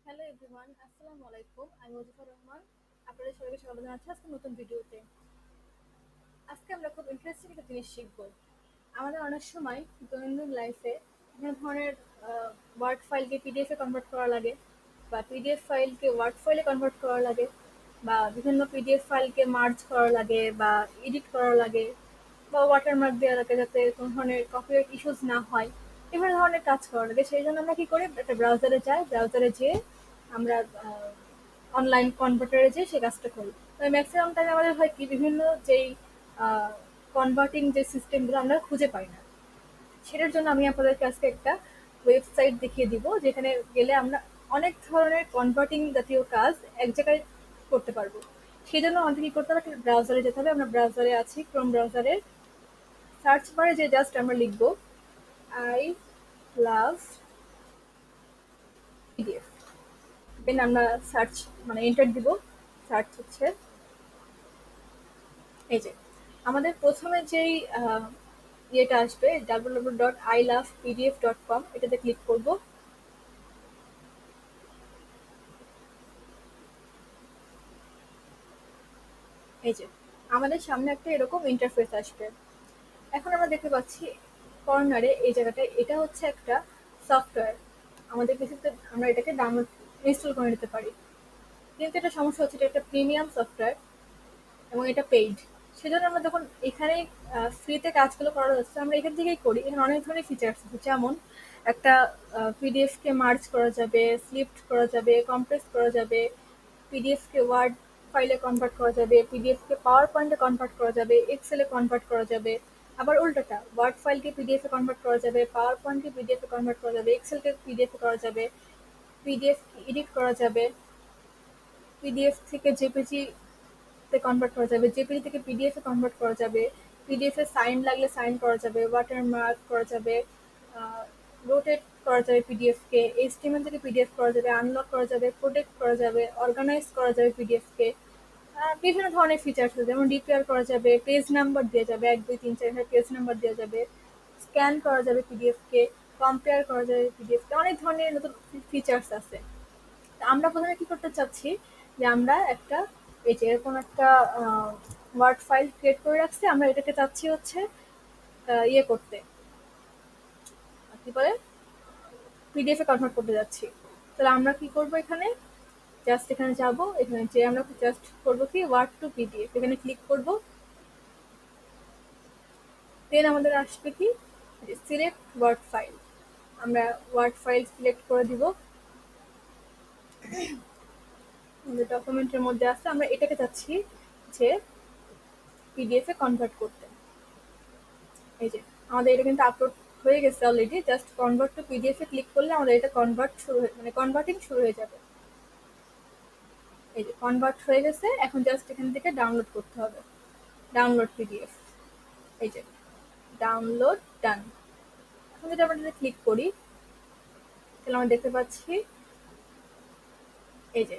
Hello everyone, আসসালামু আলাইকুম। আমি মুজিবুর রহমান। আপনাদের সবাইকে স্বাগত জানাচ্ছি আজকে নতুন ভিডিওতে। আজকে আমরা খুব ইন্টারেস্টিং একটা জিনিস শিখব। আমাদের অনেক সময় দৈনন্দিন লাইফে বিভিন্ন ধরনের ওয়ার্ড ফাইলকে পিডিএফ এ কনভার্ট করা লাগে, বা পিডিএফ ফাইলকে ওয়ার্ড ফাইলে কনভার্ট করা লাগে, বা বিভিন্ন পিডিএফ ফাইলকে মার্জ করা লাগে বা এডিট করা লাগে, বা ওয়াটারমার্ক দেওয়া লাগে যাতে কোনো ধরনের কপিরাইট ইস্যুস না হয়। বিভিন্ন ধরনের কাজ করা লাগে। সেই জন্য আমরা কি করি, একটা ব্রাউজারে যাই, ব্রাউজারে যেয়ে আমরা অনলাইন কনভার্টারে যেয়ে সেই কাজটা করি। তো ম্যাক্সিমাম টাইম আমাদের হয় কি, বিভিন্ন যেই কনভার্টিং যে সিস্টেমগুলো আমরা খুঁজে পাই না। সেটার জন্য আমি আপনাদেরকে আজকে একটা ওয়েবসাইট দেখিয়ে দিব, যেখানে গেলে আমরা অনেক ধরনের কনভার্টিং জাতীয় কাজ এক জায়গায় করতে পারবো। সেই জন্য আমাদের কি করতে হবে, একটা ব্রাউজারে যেতে হবে। আমরা ব্রাউজারে আছি, ক্রোম ব্রাউজারে। সার্চ বারে যে জাস্ট আমরা লিখবো আই লাভ পিডিএফ, দেন আমরা সার্চ মানে এন্টার দিব। সার্চ হচ্ছে এই যে আমাদের প্রথমে যেই ইয়েটা আসবে www.ilovepdf.com, এটাতে ক্লিক করব। এই যে আমাদের সামনে একটা এরকম ইন্টারফেস আসবে। এখন আমরা দেখতে পাচ্ছি কর্নারে এই জায়গাটায়, এটা হচ্ছে একটা সফটওয়্যার। আমাদের কিছুতে আমরা এটাকে ডাউনলোড ইনস্টল করে নিতে পারি, কিন্তু এটা সমস্যা হচ্ছে এটা একটা প্রিমিয়াম সফটওয়্যার এবং এটা পেইড। সেজন্য আমরা যখন এখানে ফ্রিতে কাজগুলো করা যাচ্ছে, আমরা এখান থেকেই করি। এখানে অনেক ধরনের ফিচার্স আছে, যেমন একটা পিডিএফ কে মার্জ করা যাবে, স্লিপ্ট করা যাবে, কম্প্রেস করা যাবে, পিডিএফ কে ওয়ার্ড ফাইলে কনভার্ট করা যাবে, পিডিএফ কে পাওয়ার পয়েন্টে কনভার্ট করা যাবে, এক্সেলে কনভার্ট করা যাবে। আবার উল্টোটা, ওয়ার্ড ফাইলকে পিডিএফ এ কনভার্ট করা যাবে, পাওয়ার পয়েন্টকে পিডিএফ এ কনভার্ট করা যাবে, এক্সেলকে পিডিএফ এ করা যাবে, পিডিএফ এডিট করা যাবে, পিডিএফ থেকে জেপিজি তে কনভার্ট করা যাবে, জেপিজি থেকে পিডিএফ এ কনভার্ট করা যাবে, পিডিএফ এ সাইন লাগলে সাইন করা যাবে, ওয়াটারমার্ক করা যাবে, রোটেট করা যাবে পিডিএফ কে, এইচটিএমএল থেকে পিডিএফ করা যাবে, আনলক করা যাবে, প্রোটেক্ট করা যাবে, অর্গানাইজ করা যাবে পিডিএফ কে। বিভিন্ন ধরনের ফিচার্স আছে, যেমন ডিপিআর করা যাবে, পেজ নাম্বার দেওয়া যাবে, 1 2 3 4 পেজ নাম্বার দেওয়া যাবে, স্ক্যান করা যাবে পিডিএফ কে, কম্পেয়ার করা যাবে পিডিএফ কে। অনেক ধরনের নতুন ফিচার্স আছে। তা আমরা প্রথমে কি করতে চাচ্ছি, যে আমরা একটা এই যে এরকম একটা ওয়ার্ড ফাইল ক্রিয়েট করে রাখছি, আমরা এটাকে চাচ্ছি হচ্ছে ইয়ে করতে, কি বলে, পিডিএফ এ কনভার্ট করতে যাচ্ছি। তাহলে আমরা কি করব, এখানে জাস্ট এখানে যাব, এখানে যে আমরা জাস্ট করব কি ওয়ার্ড টু পিডিএফ, এখানে ক্লিক করব। দেন আমাদের আসবে কি, সিলেক্ট ওয়ার্ড ফাইল। আমরা ওয়ার্ড ফাইল সিলেক্ট করে দিব। আমাদের ডকুমেন্টের মধ্যে আছে, আমরা এটাকে চাচ্ছি যে পিডিএফ এ কনভার্ট করতে। এই যে আমাদের এটা কিন্তু আপলোড হয়ে গেছে already. Just convert to PDF A click করলে আমাদের এটা কনভার্ট শুরু হয়ে মানে কনভার্টিং শুরু হয়ে যাবে। এই যে কনভার্ট হয়ে গেছে, এখন জাস্ট এখান থেকে ডাউনলোড করতে হবে। ডাউনলোড পিডিএফ, এই যে ডাউনলোড ডান। এখন যদি আমরা ক্লিক করি, তাহলে আমরা দেখতে পাচ্ছি এই যে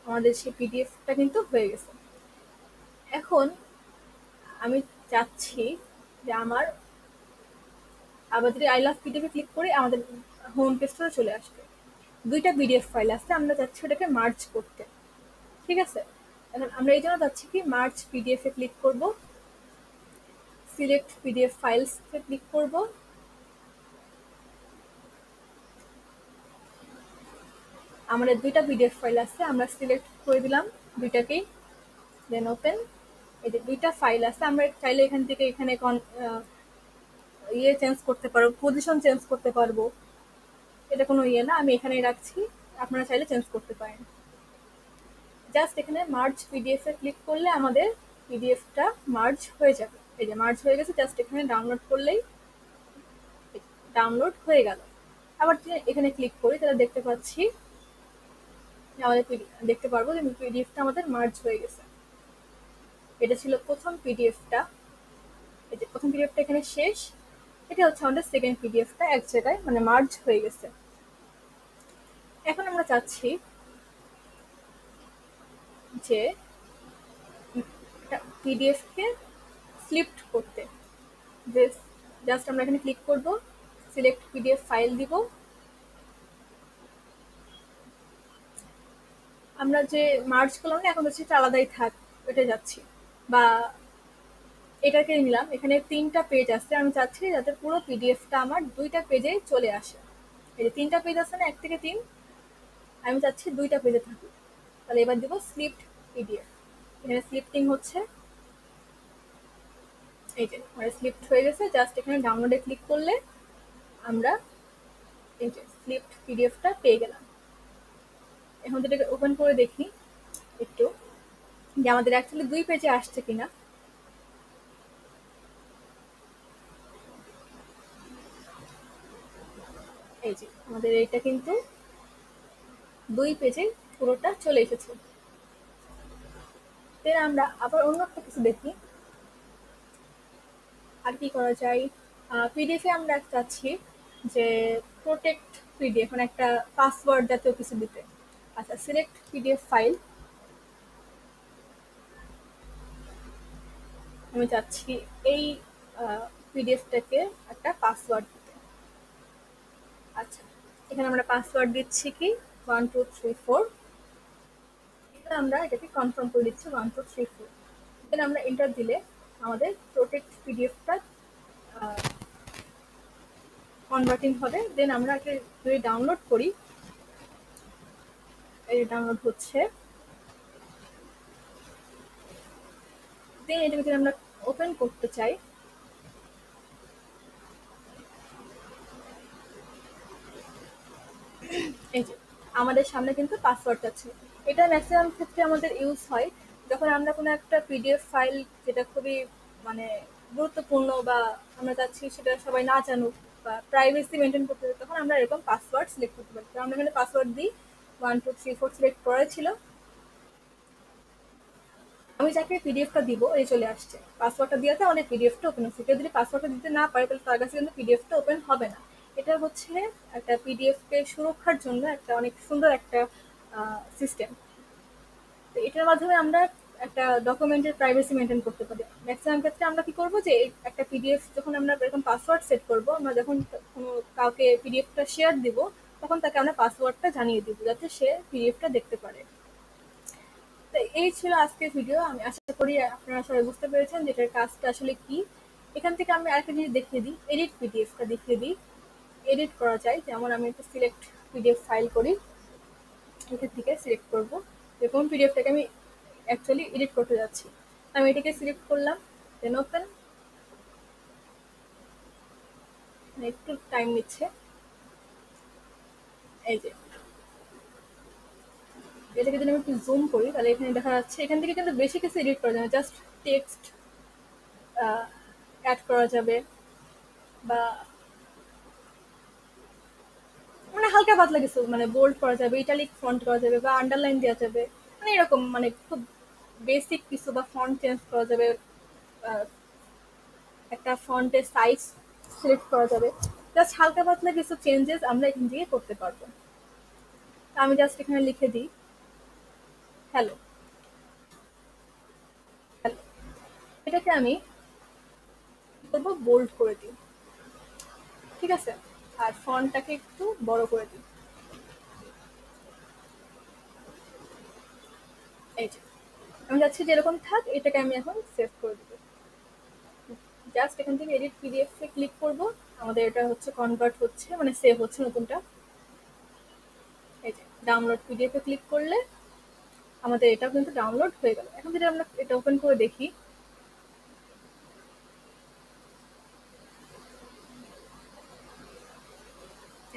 আমাদের সেই পিডিএফটা কিন্তু হয়ে গেছে। এখন আমি চাচ্ছি যে আমার আবার যদি I love PDF A click করি, আমাদের হোম পেজটা চলে আসবে। দুইটা পিডিএফ ফাইল আছে, আমরা চাচ্ছি ওটাকে মার্জ করতে। ঠিক আছে, এখন আমরা এই জন্য চাচ্ছি কি, মার্জ পিডিএফ এ ক্লিক করব, সিলেক্ট পিডিএফ ফাইলস এ ক্লিক করব। আমাদের দুইটা পিডিএফ ফাইল আছে, আমরা সিলেক্ট করে দিলাম দুইটাকেই। দেন ওপেন। এই যে দুইটা ফাইল আছে, আমরা চাইলে এখান থেকে এখানে ইয়ে চেঞ্জ করতে পারবো, পজিশন চেঞ্জ করতে পারবো। এটা কোনো ইয়ে না, আমি এখানেই রাখছি, আপনারা চাইলে চেঞ্জ করতে পারেন। জাস্ট এখানে মার্জ পিডিএফ এ ক্লিক করলে আমাদের পিডিএফটা মার্জ হয়ে যাবে। এই যে মার্জ হয়ে গেছে, জাস্ট এখানে ডাউনলোড করলেই ডাউনলোড হয়ে গেল। আবার যদি এখানে ক্লিক করি, তাহলে দেখতে পাচ্ছি যে আমাদের দেখতে পারবো যে পিডিএফটা আমাদের মার্জ হয়ে গেছে। এটা ছিল প্রথম পিডিএফটা। এই যে প্রথম পিডিএফটা এখানে শেষ। এটা হচ্ছে আমাদের সেকেন্ড পিডিএফটা, এক জায়গায় মানে মার্জ হয়ে গেছে। এখন আমরা চাচ্ছি যে পিডিএফ কে ফ্লিপড করতে। জাস্ট আমরা এখানে ক্লিক করব, সিলেক্ট পিডিএফ ফাইল দিব। আমরা যে মার্চ করলাম না, এখন হচ্ছে এটা আলাদাই থাক, এটা যাচ্ছি। বা এটাকে নিলাম, এখানে 3টা পেজ আছে, আমি চাচ্ছি যাতে পুরো পিডিএফটা আমার 2টা পেজে চলে আসে। এই যে 3টা পেজ আছে না, 1 থেকে 3, আমি চাচ্ছি 2টা পেজে থাকুক। তাহলে এবার দিব স্লিপড পিডিএফ। এখানে স্লিপটিং হচ্ছে, এই যে আমার স্লিপড হয়ে গেছে। জাস্ট এখানে ডাউনলোডে ক্লিক করলে আমরা এই যে স্লিপড পিডিএফটা পেয়ে গেলাম। এখন এটাকে ওপেন করে দেখি একটু যে আমাদের অ্যাকচুয়ালি 2 পেজে আসছে কিনা। এই যে আমাদের এইটা কিন্তু 2 পেজে পুরোটা চলে এসেছে। দেন আমরা আবার অন্য একটা কিছু দেখি আর কি করা যায়। পিডিএফে আমরা চাচ্ছি যে প্রোটেক্ট পিডিএফ, মানে একটা পাসওয়ার্ড জাতীয় কিছু দিতে। আচ্ছা, সিলেক্ট পিডিএফ ফাইল, আমি চাচ্ছি এই পিডিএফটাকে একটা পাসওয়ার্ড দিতে। আচ্ছা, এখানে আমরা পাসওয়ার্ড দিচ্ছি কি 1234। আমরা এটাকে কনফার্ম করে দিচ্ছি 1234। দেন আমরা এন্টার দিলে আমাদের প্রোটেক্ট পিডিএফটা কনভার্টিং হবে। দেন আমরা একে যদি ডাউনলোড করি, এই ডাউনলোড হচ্ছে। দেন এটাকে যদি আমরা ওপেন করতে চাই, এই যে আমাদের সামনে কিন্তু পাসওয়ার্ড আছে। এটা ম্যাক্সিমাম ক্ষেত্রে আমাদের ইউজ হয় যখন আমরা কোনো একটা পিডিএফ ফাইল যেটা খুবই মানে গুরুত্বপূর্ণ, বা আমরা চাচ্ছি সেটা সবাই না জানুক, বা প্রাইভেসি মেনটেন করতে চাই, তখন আমরা এরকম পাসওয়ার্ড সিলেক্ট করতে পারি। তো আমরা এখানে পাসওয়ার্ড দিই 1234 সিলেক্ট করা ছিল। আমি যাকে পিডিএফটা দিব এই চলে আসছে, পাসওয়ার্ডটা দিয়েছে, আমাদের পিডিএফটা ওপেন হচ্ছে। কেউ যদি পাসওয়ার্ডটা দিতে না পারে তাহলে তার কাছে কিন্তু পিডিএফটা ওপেন হবে না। এটা হচ্ছে একটা পিডিএফ কে সুরক্ষার জন্য একটা অনেক সুন্দর একটা সিস্টেম। তো এটার মাধ্যমে আমরা একটা ডকুমেন্টের প্রাইভেসি মেনটেন করতে পারি। ম্যাক্সিমাম ক্ষেত্রে আমরা কি করবো যে একটা পিডিএফ যখন আমরা এরকম পাসওয়ার্ড সেট করবো, আমরা যখন কোনো কাউকে পিডিএফটা শেয়ার দিব, তখন তাকে আমরা পাসওয়ার্ডটা জানিয়ে দিব যাতে সে পিডিএফটা দেখতে পারে। তো এই ছিল আজকের ভিডিও। আমি আশা করি আপনারা সবাই বুঝতে পেরেছেন যে এটার কাজটা আসলে কি। এখান থেকে আমি আরেকটা জিনিস দেখিয়ে দিই, এডিট পিডিএফটা দেখিয়ে দিই। এডিট করা যায়, যেমন আমি একটা সিলেক্ট পিডিএফ ফাইল করি, এখান থেকে সিলেক্ট করবো যে কোন পিডিএফটাকে আমি অ্যাকচুয়ালি এডিট করতে যাচ্ছি। আমি এটাকে সিলেক্ট করলাম, দেন ওপেন। একটু টাইম নিচ্ছে। এই যে এটাকে যদি আমি একটু জুম করি তাহলে এখানে দেখা যাচ্ছে এখান থেকে কিন্তু বেশি কিছু এডিট করা যায় না, জাস্ট টেক্সট অ্যাড করা যাবে, বা মানে হালকা পাতলা কিছু মানে বোল্ড করা যাবে, ইটালিক ফন্ট করা যাবে, বা আন্ডারলাইন দেওয়া যাবে, মানে এরকম মানে খুব বেসিক কিছু, বা ফন্ট চেঞ্জ করা যাবে, একটা ফন্টের সাইজ সিলেক্ট করা যাবে। জাস্ট হালকা পাতলা কিছু চেঞ্জেস আমরা এখান থেকে করতে পারবো। আমি জাস্ট এখানে লিখে দিই হ্যালো। হ্যালো, এটাকে আমি করবো বোল্ড করে দিই, ঠিক আছে, আর ফন্টটাকে একটু বড় করে দিই। এই যে আমি চাচ্ছি যে এরকম থাক, এটাকে আমি এখন সেভ করে দিব। জাস্ট এখান থেকে এডিট পিডিএফ এ ক্লিক করব, আমাদের এটা হচ্ছে কনভার্ট হচ্ছে, মানে সেভ হচ্ছে নতুনটা। এই যে ডাউনলোড পিডিএফ এ ক্লিক করলে আমাদের এটাও কিন্তু ডাউনলোড হয়ে গেল। এখন যদি আমরা এটা ওপেন করে দেখি,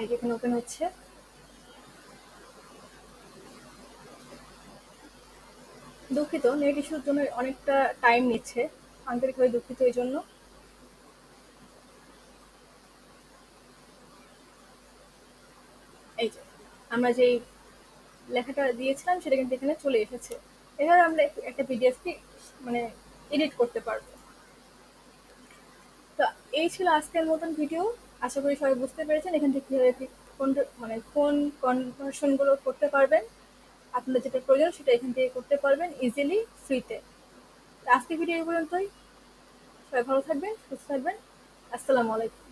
এই যে এখানে ওপেন হচ্ছে। দুঃখিত, নেট ইস্যুর জন্য অনেকটা টাইম নিচ্ছে, আন্তরিকভাবে দুঃখিত এই জন্য। এই যে আমরা যেই লেখাটা দিয়েছিলাম সেটা কিন্তু এখানে চলে এসেছে। এভাবে আমরা একটা পিডিএফ কে মানে এডিট করতে পারবো। তো এই ছিল আজকের মতন ভিডিও। আশা করি সবাই বুঝতে পেরেছেন এখান থেকে কিভাবে কোন মানে কোন কনভার্সন গুলো করতে পারবেন। আপনার যেটা প্রয়োজন সেটা এখান থেকে করতে পারবেন ইজিলি, ফ্রিতে। আজকের ভিডিও এই পর্যন্তই। সবাই ভালো থাকবেন, সুস্থ থাকবেন। আসসালামু আলাইকুম।